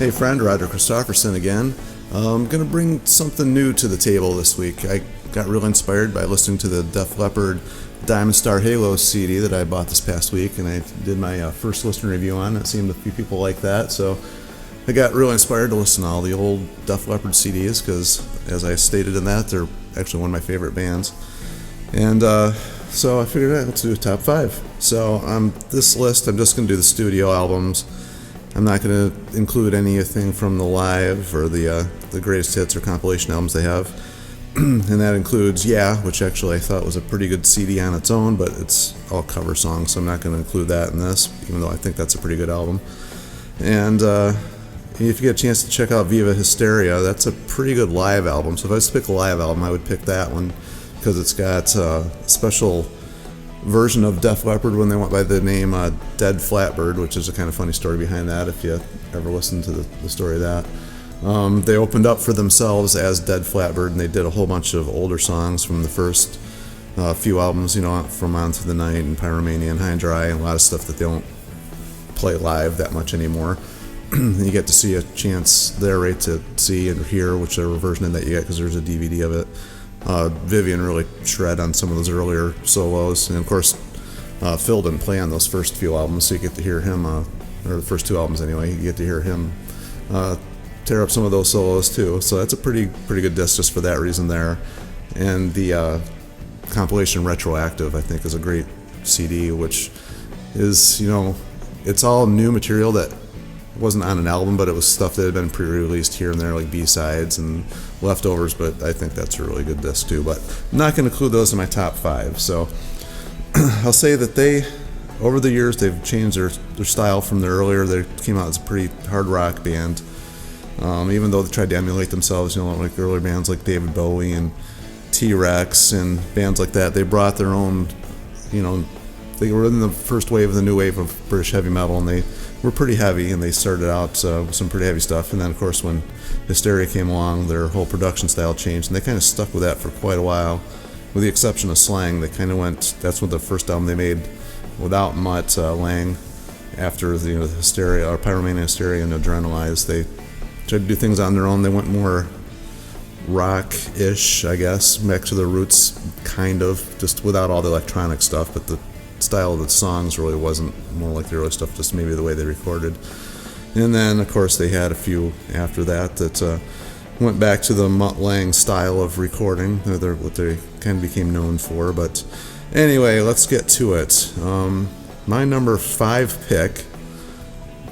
Hey friend, Roger Christofferson again. I'm going to bring something new to the table this week. I got real inspired by listening to the Def Leppard Diamond Star Halo CD that I bought this past week, and I did my first listener review on it. It seemed a few people like that, so I got real inspired to listen to all the old Def Leppard CDs because, as I stated in that, they're actually one of my favorite bands. And so I figured, let's do a top 5. So on this list, I'm just going to do the studio albums. I'm not going to include anything from the live or the greatest hits or compilation albums they have. And that includes Yeah, which actually I thought was a pretty good CD on its own, but it's all cover songs, so I'm not going to include that in this, even though I think that's a pretty good album. And if you get a chance to check out Viva Hysteria, that's a pretty good live album. So if I was to pick a live album, I would pick that one because it's got a special version of Def Leppard when they went by the name Dead Flatbird, which is a kind of funny story behind that if you ever listened to the story of that. They opened up for themselves as Dead Flatbird, and they did a whole bunch of older songs from the first few albums, from On Through the Night and Pyromania and High and Dry, and a lot of stuff that they don't play live that much anymore. And you get to see a chance there, right, to see and hear whichever version of that you get, because there's a DVD of it. Vivian really shred on some of those earlier solos, and of course Phil didn't play on those first few albums, so you get to hear him, or the first 2 albums anyway, you get to hear him tear up some of those solos too. So that's a pretty good disc just for that reason there. And the compilation Retroactive, I think, is a great CD, which is, it's all new material that wasn't on an album, but it was stuff that had been pre-released here and there, like B-sides and leftovers. But I think that's a really good disc too, but I'm not going to include those in my top 5. So I'll say that over the years, they've changed their style from their earlier. They came out as a pretty hard rock band, even though they tried to emulate themselves, like earlier bands like David Bowie and T-Rex and bands like that. They brought their own, they were in the first wave of the new wave of British heavy metal, and they were pretty heavy, and they started out with some pretty heavy stuff. And then, of course, when Hysteria came along, their whole production style changed, and they kind of stuck with that for quite a while, with the exception of Slang. They kind of that's what the first album they made without Mutt Lang after the Hysteria, or Pyromania, Hysteria, and Adrenalize. They tried to do things on their own. They went more rock-ish, I guess, back to their roots, kind of, just without all the electronic stuff, but the style of the songs really wasn't more like the early stuff, just maybe the way they recorded. And then, of course, they had a few after that went back to the Mutt Lang style of recording, what they kind of became known for. But anyway, let's get to it. My number 5 pick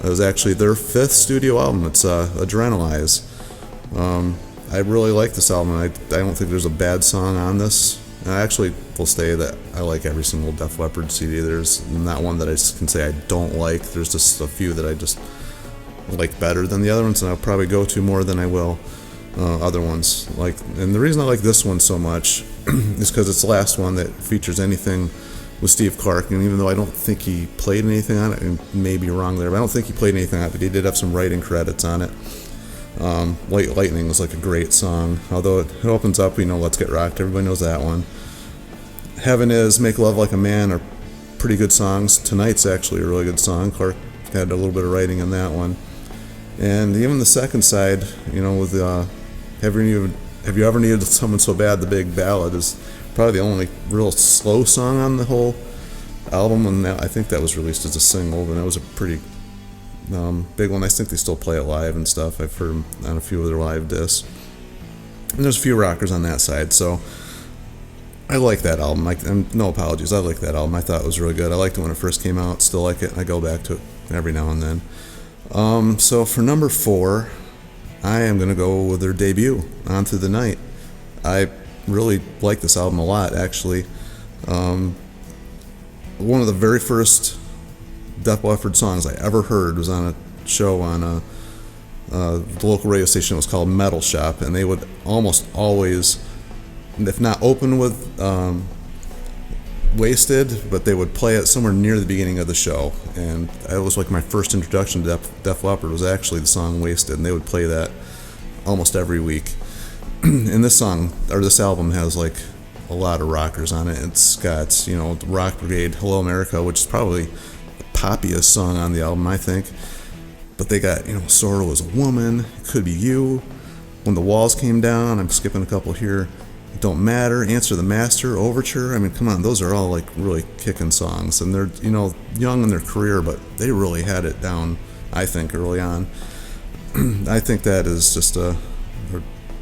was actually their 5th studio album. It's Adrenalize. I really like this album. I don't think there's a bad song on this. And I actually will say that I like every single Def Leppard CD. There's not one that I can say I don't like. There's just a few that I just like better than the other ones, and I'll probably go to more than I will other ones. And the reason I like this one so much is because it's the last one that features anything with Steve Clark. And even though I don't think he played anything on it, and may be wrong there, but I don't think he played anything on it, but he did have some writing credits on it. White Lightning was like a great song, although it opens up, Let's Get Rocked, everybody knows that one. Heaven Is, Make Love Like a Man are pretty good songs. Tonight's actually a really good song. Clark had a little bit of writing in that one. And even the second side, with Have You Ever Needed Someone So Bad, the big ballad, is probably the only real slow song on the whole album, and I think that was released as a single, and it was a pretty big one. I think they still play it live and stuff. I've heard on a few of their live discs. And there's a few rockers on that side, so I like that album. And no apologies, I like that album. I thought it was really good. I liked it when it first came out, still like it, and I go back to it every now and then. So for number 4, I am going to go with their debut, On Through the Night. I really like this album a lot, actually. One of the very first Def Leppard songs I ever heard was on a show on the local radio station. It was called Metal Shop, and they would almost always, if not open with Wasted, but they would play it somewhere near the beginning of the show. And that was like my first introduction to Def Leppard, was actually the song Wasted, and they would play that almost every week. And this album has like a lot of rockers on it. It's got, the Rock Brigade, Hello America, which is probably the poppiest song on the album, I think. But they got, Sorrow is a Woman, It Could Be You, When the Walls Came Down, I'm skipping a couple here, Don't Matter, Answer the Master, Overture. I mean, come on, those are all like really kicking songs. And they're, young in their career, but they really had it down, I think, early on. I think that is just a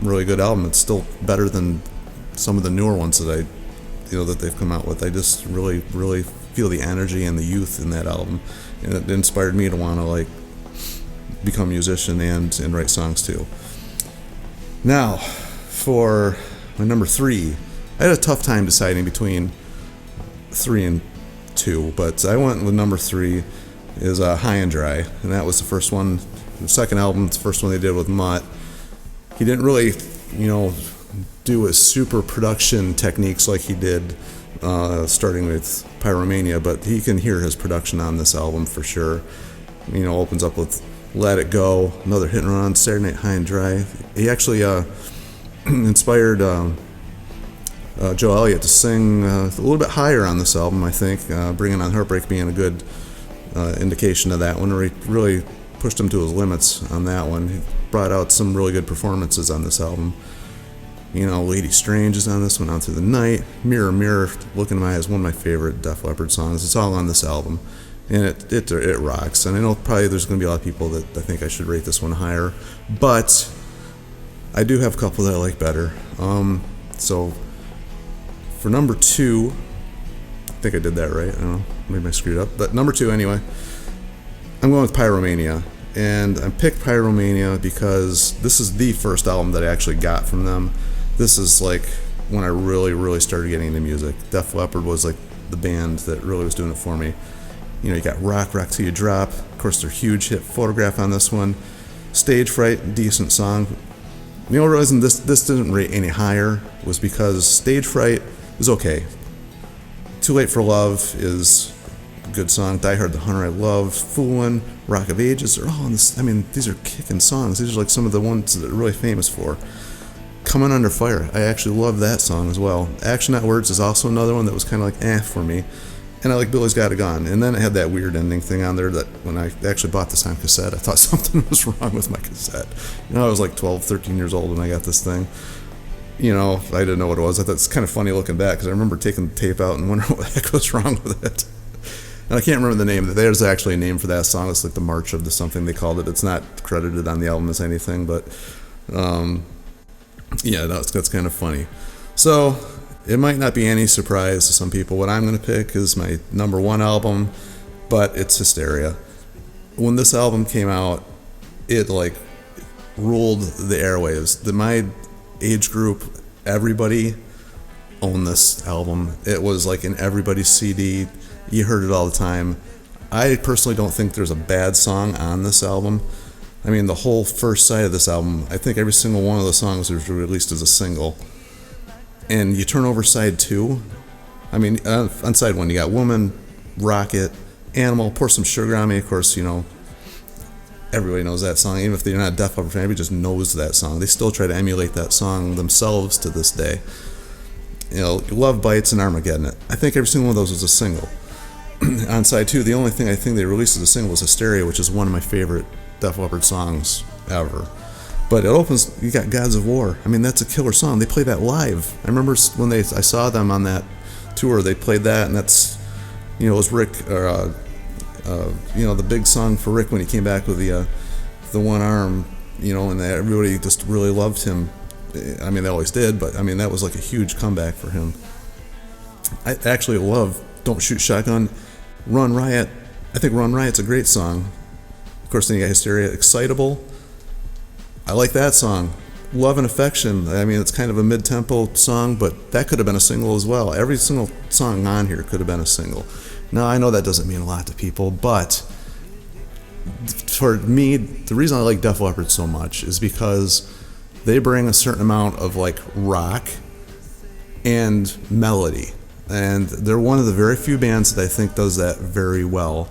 really good album. It's still better than some of the newer ones that that they've come out with. I just really, really feel the energy and the youth in that album. And it inspired me to want to like become a musician and write songs too. Now, for my number 3, I had a tough time deciding between 3 and 2, but I went with number 3 is High and Dry, and that was the first one, the second album, it's the first one they did with Mutt. He didn't really, do his super production techniques like he did starting with Pyromania, but he can hear his production on this album for sure. Opens up with Let It Go, another hit and run, Saturday Night High and Dry. He actually inspired Joe Elliott to sing a little bit higher on this album, I think, Bringing on Heartbreak being a good indication of that one, where he really pushed him to his limits on that one. He brought out some really good performances on this album. Lady Strange is on this one, On Through the Night. Mirror, Mirror, Look in My Eyes, one of my favorite Def Leppard songs. It's all on this album, and it rocks. And I know probably there's going to be a lot of people that I think I should rate this one higher, but I do have a couple that I like better. So for number 2, I think I did that right. I don't know, maybe I screwed up, but number 2 anyway, I'm going with Pyromania. And I picked Pyromania because this is the first album that I actually got from them. This is like when I really, really started getting into music. Def Leppard was like the band that really was doing it for me. You got Rock Till You Drop. Of course, their huge hit Photograph on this one. Stage Fright, decent song. The only reason this didn't rate any higher was because Stage Fright is okay. Too Late for Love is a good song. Die Hard the Hunter I love. Foolin', Rock of Ages, they're all on this. I mean, these are kicking songs. These are like some of the ones that they're really famous for. Coming Under Fire, I actually love that song as well. Action Not Words is also another one that was kind of like for me. And I like Billy's Got It Gone. And then it had that weird ending thing on there that when I actually bought this on cassette, I thought something was wrong with my cassette. I was like 12, 13 years old when I got this thing. I didn't know what it was. I thought it's kind of funny looking back because I remember taking the tape out and wondering what the heck was wrong with it. And I can't remember the name. There's actually a name for that song. It's like the March of the something they called it. It's not credited on the album as anything, but that's kind of funny. So it might not be any surprise to some people. What I'm going to pick is my number 1 album, but it's Hysteria. When this album came out, it like ruled the airwaves. My age group, everybody owned this album. It was like in everybody's CD. You heard it all the time. I personally don't think there's a bad song on this album. I mean, the whole first side of this album, I think every single one of the songs was released as a single. And you turn over side 2, I mean, on side 1 you got Woman, Rocket, Animal, Pour Some Sugar on Me. Of course, everybody knows that song. Even if they're not a Def Leppard fan, everybody just knows that song. They still try to emulate that song themselves to this day. Love Bites and Armageddon. I think every single one of those was a single. On side 2, the only thing I think they released as a single was Hysteria, which is one of my favorite Def Leppard songs ever. But it opens, you got Gods of War. I mean, that's a killer song. They play that live. I remember when I saw them on that tour, they played that, and that's, it was Rick, or the big song for Rick when he came back with the one arm, and everybody just really loved him. I mean, they always did, but I mean, that was like a huge comeback for him. I actually love Don't Shoot Shotgun. Run Riot. I think Run Riot's a great song. Of course, then you got Hysteria. Excitable. I like that song. Love and Affection. I mean, it's kind of a mid-tempo song, but that could have been a single as well. Every single song on here could have been a single. Now, I know that doesn't mean a lot to people, but for me, the reason I like Def Leppard so much is because they bring a certain amount of like rock and melody. And they're one of the very few bands that I think does that very well.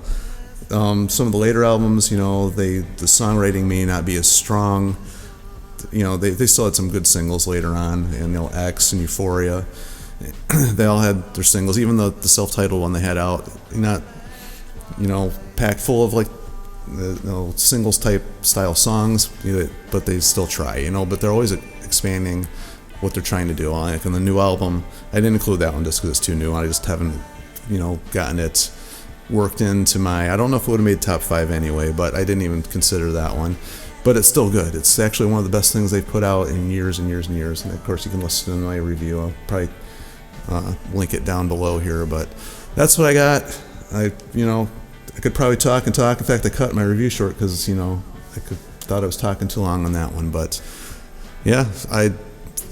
Some of the later albums, the songwriting may not be as strong. They still had some good singles later on, and X and Euphoria. They all had their singles, even the self-titled one they had out, not packed full of like singles type style songs, but they still try, but they're always expanding what they're trying to do. Like in the new album, I didn't include that one just because it's too new. I just haven't, gotten it worked into my, I don't know if it would have made top 5 anyway, but I didn't even consider that one. But it's still good. It's actually one of the best things they've put out in years and years and years. And of course, you can listen to my review. I'll probably link it down below here. But that's what I got. I could probably talk and talk. In fact, I cut my review short because thought I was talking too long on that one. But yeah, I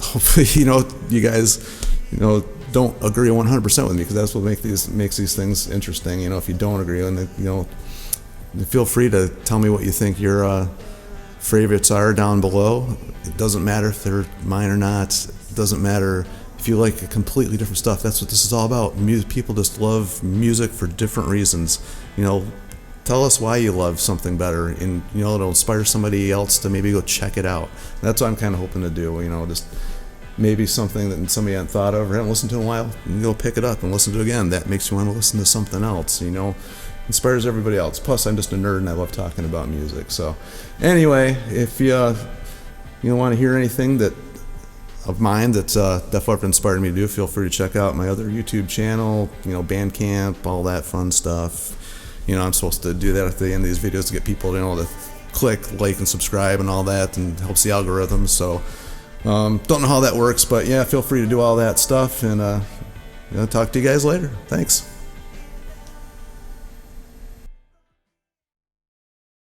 hopefully you guys don't agree 100% with me, because that's what makes these things interesting. If you don't agree, and feel free to tell me what you think your favorites are down below. It doesn't matter if they're mine or not. It doesn't matter if you like completely different stuff. That's what this is all about. People just love music for different reasons. Tell us why you love something better, and it'll inspire somebody else to maybe go check it out. That's what I'm kind of hoping to do. Just maybe something that somebody hadn't thought of or haven't listened to in a while, and go pick it up and listen to it again. That makes you want to listen to something else. Inspires everybody else. Plus, I'm just a nerd and I love talking about music. So, anyway, if you want to hear anything of mine that Def Leppard inspired me to do, feel free to check out my other YouTube channel. Bandcamp, all that fun stuff. I'm supposed to do that at the end of these videos to get people to click, like, and subscribe and all that, and helps the algorithm. So, don't know how that works, but yeah, feel free to do all that stuff, and talk to you guys later. Thanks.